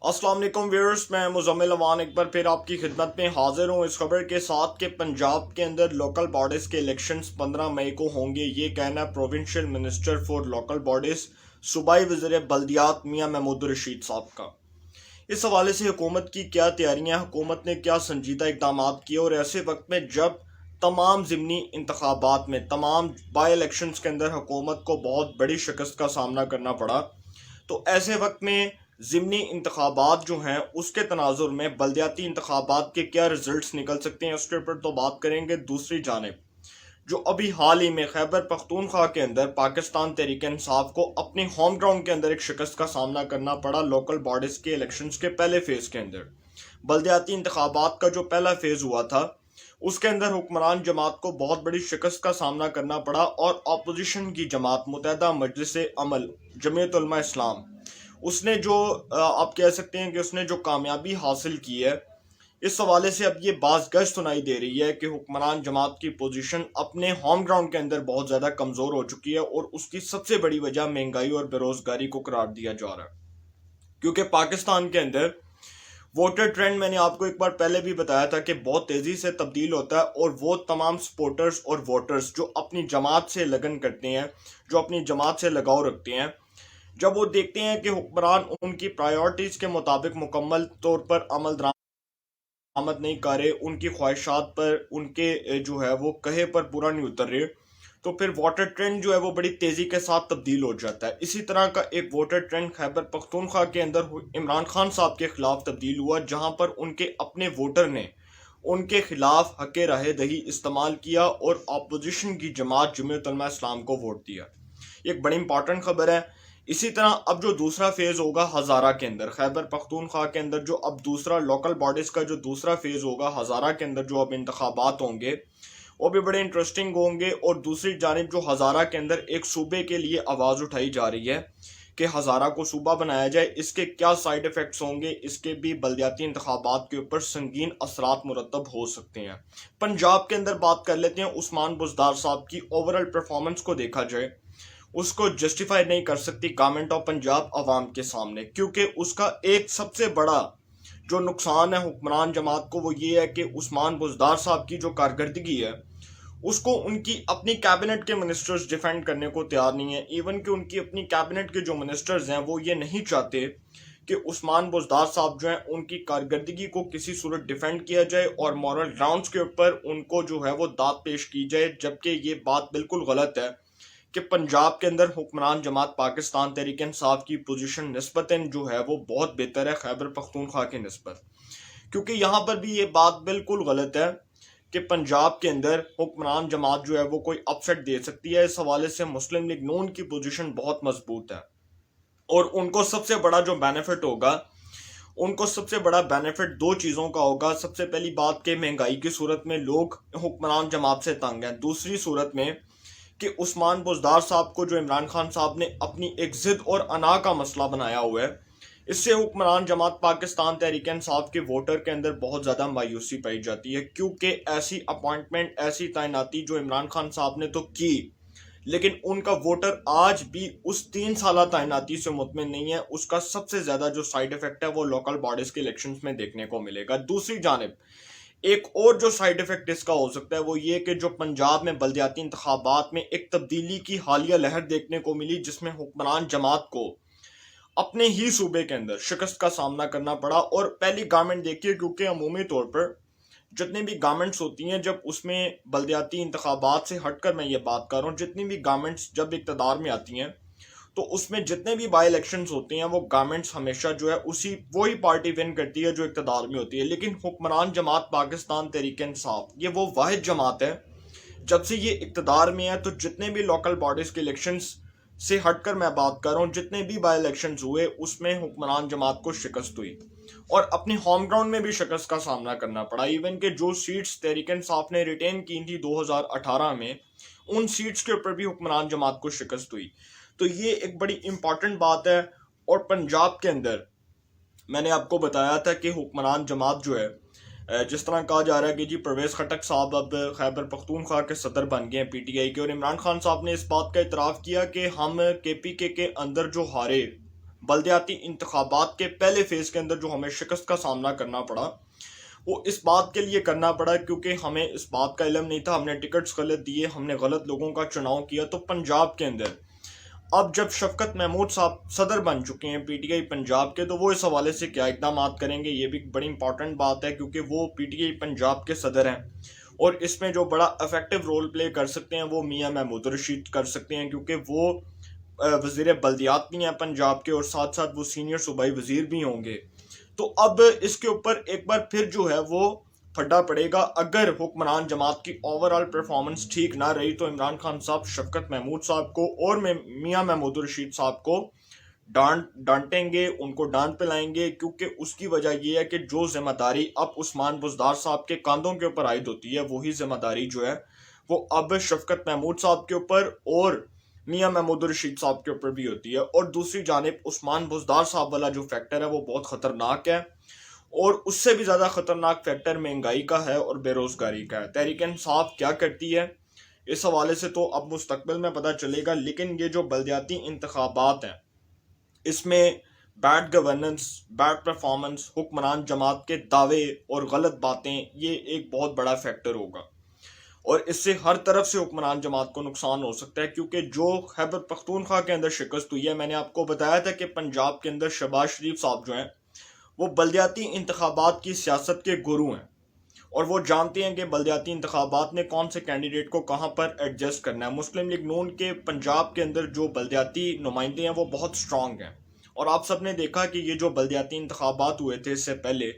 अस्सलाम वालेकुम व्यूअर्स, मैं मुज़म्मिल अमान एक बार फिर आपकी खिदमत में हाजिर हूँ इस खबर के साथ कि पंजाब के अंदर लोकल बॉडीज़ के इलेक्शंस 15 मई को होंगे। ये कहना है provincial minister for local bodies सूबाई वज़ीर बल्दियात मियाँ महमूद रशीद साहब का। इस हवाले से हुकूमत की क्या तैयारियाँ, हुकूमत ने क्या संजीदा इकदाम किए और ऐसे वक्त में जब तमाम ज़िमनी इंतखाबात में तमाम बाई इलेक्शंस के अंदर हुकूमत को बहुत बड़ी शिकस्त का सामना करना पड़ा, तो ऐसे वक्त में ज़िमनी इंतखाबात जो हैं उसके तनाजुर में बल्दियाती इंतखाबात के क्या रिजल्ट्स निकल सकते हैं उसके ऊपर तो बात करेंगे। दूसरी जानिब जो अभी हाल ही में खैबर पख्तूनख्वा के अंदर पाकिस्तान तहरीक इंसाफ को अपने होम ग्राउंड के अंदर एक शिकस्त का सामना करना पड़ा लोकल बॉडीज़ के इलेक्शंस के पहले फेज़ के अंदर। बल्दियाती इंतखाबात का जो पहला फेज़ हुआ था उसके अंदर हुक्मरान जमात को बहुत बड़ी शिकस्त का सामना करना पड़ा और अपोजिशन की जमात मुत्तहिदा मजलिस अमल जमीयत उलमा इस्लाम उसने जो आप कह सकते हैं कि उसने जो कामयाबी हासिल की है, इस हवाले से अब ये बात गज सुनाई दे रही है कि हुक्मरान जमात की पोजीशन अपने होम ग्राउंड के अंदर बहुत ज़्यादा कमज़ोर हो चुकी है और उसकी सबसे बड़ी वजह महंगाई और बेरोज़गारी को करार दिया जा रहा है। क्योंकि पाकिस्तान के अंदर वोटर ट्रेंड मैंने आपको एक बार पहले भी बताया था कि बहुत तेज़ी से तब्दील होता है और वो तमाम सपोर्टर्स और वोटर्स जो अपनी जमात से लगन करते हैं, जो अपनी जमात से लगाव रखते हैं, जब वो देखते हैं कि हुक्मरान उनकी प्रायोरिटीज़ के मुताबिक मुकम्मल तौर पर अमल दरामद नहीं कर रहे, उनकी ख्वाहिशात पर उनके जो है वो कहे पर पूरा नहीं उतर रहे, तो फिर वोटर ट्रेंड जो है वो बड़ी तेज़ी के साथ तब्दील हो जाता है। इसी तरह का एक वोटर ट्रेंड खैबर पख्तूनख्वा के अंदर इमरान खान साहब के खिलाफ तब्दील हुआ, जहां पर उनके अपने वोटर ने उनके खिलाफ हक़ राह दही इस्तेमाल किया और अपोजिशन की जमात जमीयत उलमा इस्लाम को वोट दिया। एक बड़ी इंपॉर्टेंट खबर है। इसी तरह अब जो दूसरा फेज होगा हज़ारा के अंदर, खैबर पख्तूनख्वा के अंदर जो अब दूसरा लोकल बॉडीज़ का जो दूसरा फेज होगा हज़ारा के अंदर, जो अब इंतखाबात होंगे वो भी बड़े इंटरेस्टिंग होंगे। और दूसरी जानिब जो हज़ारा के अंदर एक सूबे के लिए आवाज़ उठाई जा रही है कि हज़ारा को सूबा बनाया जाए, इसके क्या साइड इफ़ेक्ट्स होंगे, इसके भी बल्दियाती इंतखाबात के ऊपर संगीन असरात मुरतब हो सकते हैं। पंजाब के अंदर बात कर लेते हैं। उस्मान बुज़दार साहब की ओवरऑल परफॉर्मेंस को देखा जाए, उसको जस्टिफाई नहीं कर सकती गवर्नमेंट ऑफ पंजाब अवाम के सामने, क्योंकि उसका एक सबसे बड़ा जो नुकसान है हुक्मरान जमात को वो ये है कि उस्मान बुज़दार साहब की जो कारकर्दगी है उसको उनकी अपनी कैबिनेट के मिनिस्टर्स डिफेंड करने को तैयार नहीं है। इवन कि उनकी अपनी कैबिनेट के जो मिनिस्टर्स हैं वो ये नहीं चाहते कि उस्मान बुज़दार साहब जो हैं उनकी कारकर्दगी को किसी सूरत डिफेंड किया जाए और मॉरल ग्राउंड्स के ऊपर उनको जो है वो दाद पेश की जाए, जबकि ये बात बिल्कुल गलत है कि पंजाब के अंदर हुक्मरान जमात पाकिस्तान तहरीक इंसाफ की पोजीशन निस्बतन जो है वो बहुत बेहतर है खैबर पख्तूनख्वा की निस्बत। क्योंकि यहाँ पर भी ये बात बिल्कुल गलत है कि पंजाब के अंदर हुक्मरान जमात जो है वो कोई अपसेट दे सकती है। इस हवाले से मुस्लिम लीग नून की पोजीशन बहुत मजबूत है और उनको सबसे बड़ा जो बेनिफिट होगा, उनको सबसे बड़ा बेनिफिट दो चीज़ों का होगा। सबसे पहली बात कि महंगाई की सूरत में लोग हुक्मरान जमात से तंग हैं। दूसरी सूरत में कि उस्मान बुज़दार साहब को जो इमरान खान साहब ने अपनी एक ज़िद और अना का मसला बनाया हुआ है, इससे हुक्मरान जमात पाकिस्तान तहरीक इंसाफ के वोटर के अंदर बहुत ज़्यादा मायूसी पाई जाती है। क्योंकि ऐसी अपॉइंटमेंट, ऐसी तैनाती जो इमरान खान साहब ने तो की, लेकिन उनका वोटर आज भी उस 3 साल तैनाती से मुतमिन नहीं है। उसका सबसे ज़्यादा जो साइड इफ़ेक्ट है वो लोकल बॉडीज़ के इलेक्शंस में देखने को मिलेगा। दूसरी जानिब एक और जो साइड इफेक्ट इसका हो सकता है वो ये कि जो पंजाब में बल्दियाती इंतखाबात में एक तब्दीली की हालिया लहर देखने को मिली, जिसमें हुक्मरान जमात को अपने ही सूबे के अंदर शिकस्त का सामना करना पड़ा। और पहली गवर्नमेंट देखिए, क्योंकि अमूमी तौर पर जितनी भी गवर्नमेंट्स होती हैं, जब उसमें बल्दियाती इंतखाबात से हटकर मैं ये बात कर रहा हूँ, जितनी भी गवर्नमेंट्स जब इक़्तिदार में आती हैं तो उसमें जितने भी बाई इलेक्शंस होते हैं वो गवर्नमेंट्स हमेशा जो है उसी वही पार्टी विन करती है जो इक़्तिदार में होती है। लेकिन हुक्मरान जमात पाकिस्तान तहरीक इंसाफ ये वो वाहिद जमात है, जब से ये इक़्तिदार में है तो जितने भी लोकल बॉडीज़ के इलेक्शंस से हटकर मैं बात कर रहा हूँ, जितने भी बाई इलेक्शंस हुए उसमें हुक्मरान जमात को शिकस्त हुई और अपने होम ग्राउंड में भी शिकस्त का सामना करना पड़ा। इवन के जो सीट्स तहरीक इंसाफ ने रिटेन की थी 2018 में, उन सीट्स के ऊपर भी हुक्मरान जमात को शिकस्त हुई। तो ये एक बड़ी इंपॉर्टेंट बात है। और पंजाब के अंदर मैंने आपको बताया था कि हुक्मरान जमात जो है, जिस तरह कहा जा रहा है कि जी परवेज़ खटक साहब अब खैबर पख्तूनख्वा के सदर बन गए हैं PTI के, और इमरान खान साहब ने इस बात का इतराफ़ किया कि हम KPK के अंदर जो हारे بلدیاتی انتخابات کے پہلے فیز کے اندر جو ہمیں شکست کا سامنا کرنا پڑا وہ اس بات کے لیے کرنا پڑا کیونکہ ہمیں اس بات کا علم نہیں تھا، ہم نے ٹکٹس غلط دیے، ہم نے غلط لوگوں کا چناؤ کیا۔ تو پنجاب کے اندر اب جب شفقت محمود صاحب صدر بن چکے ہیں پی ٹی آئی پنجاب کے، تو وہ اس حوالے سے کیا اقدامات کریں گے، یہ بھی بڑی امپورٹنٹ بات ہے کیونکہ وہ پی ٹی آئی پنجاب کے صدر ہیں، اور اس میں جو بڑا افیکٹو رول پلے کر سکتے ہیں وہ میاں محمود رشید کر سکتے ہیں، کیونکہ وہ وزیر بلدیات بھی ہیں پنجاب کے، اور ساتھ ساتھ وہ سینئر صوبائی وزیر بھی ہوں گے۔ تو اب اس کے اوپر ایک بار پھر جو ہے وہ پھڈا پڑے گا۔ اگر حکمران جماعت کی اوور آل پرفارمنس ٹھیک نہ رہی تو عمران خان صاحب شفقت محمود صاحب کو اور میاں محمود رشید صاحب کو ڈانٹیں گے، ان کو ڈانٹ پلائیں گے، کیونکہ اس کی وجہ یہ ہے کہ جو ذمہ داری اب عثمان بزدار صاحب کے کاندھوں کے اوپر عائد ہوتی ہے وہی ذمہ داری جو ہے وہ اب شفقت محمود صاحب کے اوپر اور میاں محمود رشید صاحب کے اوپر بھی ہوتی ہے۔ اور دوسری جانب عثمان بزدار صاحب والا جو فیکٹر ہے وہ بہت خطرناک ہے، اور اس سے بھی زیادہ خطرناک فیکٹر مہنگائی کا ہے اور بے روزگاری کا ہے۔ تحریک انصاف کیا کرتی ہے اس حوالے سے تو اب مستقبل میں پتہ چلے گا، لیکن یہ جو بلدیاتی انتخابات ہیں اس میں بیڈ گورننس، بیڈ پرفارمنس، حکمران جماعت کے دعوے اور غلط باتیں، یہ ایک بہت بڑا فیکٹر ہوگا، اور اس سے ہر طرف سے حکمران جماعت کو نقصان ہو سکتا ہے، کیونکہ جو خیبر پختونخوا کے اندر شکست ہوئی ہے، میں نے آپ کو بتایا تھا کہ پنجاب کے اندر شہباز شریف صاحب جو ہیں وہ بلدیاتی انتخابات کی سیاست کے گرو ہیں، اور وہ جانتے ہیں کہ بلدیاتی انتخابات میں کون سے کینڈیڈیٹ کو کہاں پر ایڈجسٹ کرنا ہے۔ مسلم لیگ نون کے پنجاب کے اندر جو بلدیاتی نمائندے ہیں وہ بہت سٹرونگ ہیں، اور آپ سب نے دیکھا کہ یہ جو بلدیاتی انتخابات ہوئے تھے اس سے پہلے،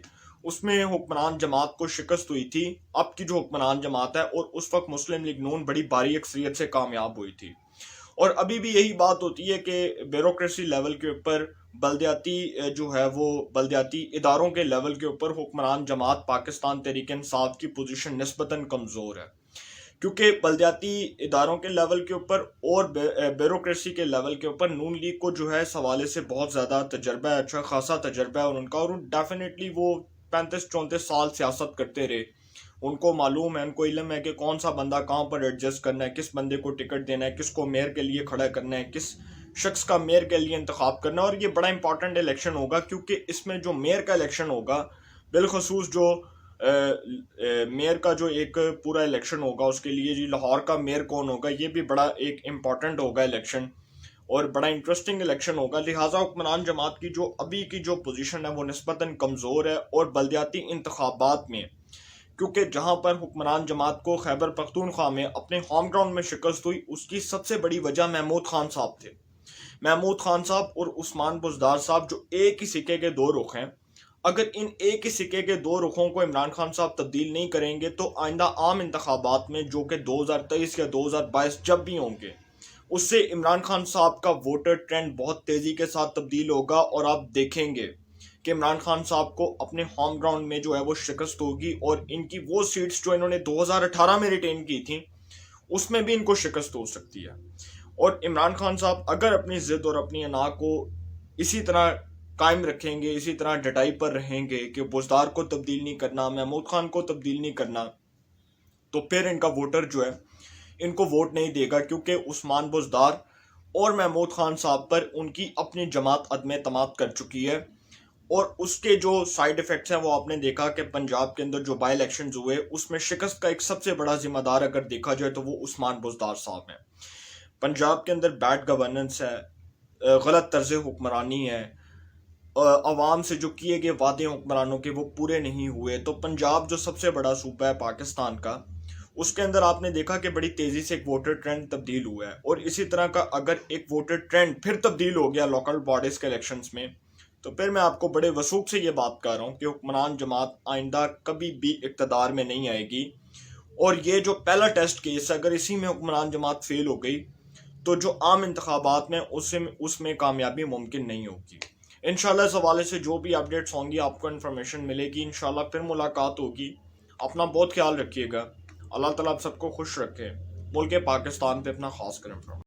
اس میں حکمران جماعت کو شکست ہوئی تھی، اب کی جو حکمران جماعت ہے، اور اس وقت مسلم لیگ نون بڑی بھاری اکثریت سے کامیاب ہوئی تھی۔ اور ابھی بھی یہی بات ہوتی ہے کہ بیوروکریسی لیول کے اوپر بلدیاتی جو ہے وہ بلدیاتی اداروں کے لیول کے اوپر حکمران جماعت پاکستان تحریک انصاف کی پوزیشن نسبتاً کمزور ہے، کیونکہ بلدیاتی اداروں کے لیول کے اوپر اور بیوروکریسی کے لیول کے اوپر نون لیگ کو جو ہے اس حوالے سے بہت زیادہ تجربہ ہے، اچھا خاصا تجربہ ہے اور ان کا، اور ڈیفینیٹلی وہ 35-34 سال سیاست کرتے رہے، ان کو معلوم ہے، ان کو علم ہے کہ کون سا بندہ کہاں پر ایڈجسٹ کرنا ہے، کس بندے کو ٹکٹ دینا ہے، کس کو میئر کے لیے کھڑا کرنا ہے، کس شخص کا میئر کے لیے انتخاب کرنا ہے۔ اور یہ بڑا امپورٹنٹ الیکشن ہوگا، کیونکہ اس میں جو میئر کا الیکشن ہوگا، بالخصوص جو میئر کا جو ایک پورا الیکشن ہوگا، اس کے لیے جی لاہور کا میئر کون ہوگا، یہ بھی بڑا ایک امپورٹنٹ ہوگا الیکشن، اور بڑا انٹرسٹنگ الیکشن ہوگا۔ لہٰذا حکمران جماعت کی جو ابھی کی جو پوزیشن ہے وہ نسبتاً کمزور ہے، اور بلدیاتی انتخابات میں کیونکہ جہاں پر حکمران جماعت کو خیبر پختونخوا میں اپنے ہوم گراؤنڈ میں شکست ہوئی، اس کی سب سے بڑی وجہ محمود خان صاحب تھے۔ محمود خان صاحب اور عثمان بزدار صاحب جو ایک ہی سکے کے دو رخ ہیں، اگر ان ایک ہی سکے کے دو رخوں کو عمران خان صاحب تبدیل نہیں کریں گے تو آئندہ عام انتخابات میں جو کہ 2023 یا 2022 جب بھی ہوں گے، اس سے عمران خان صاحب کا ووٹر ٹرینڈ بہت تیزی کے ساتھ تبدیل ہوگا، اور آپ دیکھیں گے کہ عمران خان صاحب کو اپنے ہوم گراؤنڈ میں جو ہے وہ شکست ہوگی، اور ان کی وہ سیٹس جو انہوں نے 2018 میں ریٹین کی تھیں اس میں بھی ان کو شکست ہو سکتی ہے۔ اور عمران خان صاحب اگر اپنی ضد اور اپنی انا کو اسی طرح قائم رکھیں گے، اسی طرح ڈٹائی پر رہیں گے کہ بزدار کو تبدیل نہیں کرنا، محمود خان کو تبدیل نہیں کرنا، تو پھر ان کا ووٹر جو ہے ان کو ووٹ نہیں دے گا، کیونکہ عثمان بزدار اور محمود خان صاحب پر ان کی اپنی جماعت عدم اعتماد کر چکی ہے، اور اس کے جو سائیڈ ایفیکٹس ہیں وہ آپ نے دیکھا کہ پنجاب کے اندر جو بائی الیکشنز ہوئے اس میں شکست کا ایک سب سے بڑا ذمہ دار اگر دیکھا جائے تو وہ عثمان بزدار صاحب ہیں۔ پنجاب کے اندر بیڈ گورننس ہے، غلط طرز حکمرانی ہے، عوام سے جو کیے گئے وعدے حکمرانوں کے وہ پورے نہیں ہوئے۔ تو پنجاب جو سب سے بڑا صوبہ ہے پاکستان کا، اس کے اندر آپ نے دیکھا کہ بڑی تیزی سے ایک ووٹر ٹرینڈ تبدیل ہوا ہے، اور اسی طرح کا اگر ایک ووٹر ٹرینڈ پھر تبدیل ہو گیا لوکل باڈیز کے الیکشنز میں، تو پھر میں آپ کو بڑے وثوق سے یہ بات کر رہا ہوں کہ حکمران جماعت آئندہ کبھی بھی اقتدار میں نہیں آئے گی، اور یہ جو پہلا ٹیسٹ کیس ہے اگر اسی میں حکمران جماعت فیل ہو گئی تو جو عام انتخابات میں اس میں کامیابی ممکن نہیں ہوگی۔ انشاءاللہ اس حوالے سے جو بھی اپڈیٹس ہوں گی آپ کو انفارمیشن ملے گی، انشاءاللہ پھر ملاقات ہوگی۔ اپنا بہت خیال رکھیے گا، اللہ تعالیٰ آپ سب کو خوش رکھے، ملک پاکستان پہ اپنا خاص کرم فرمائے۔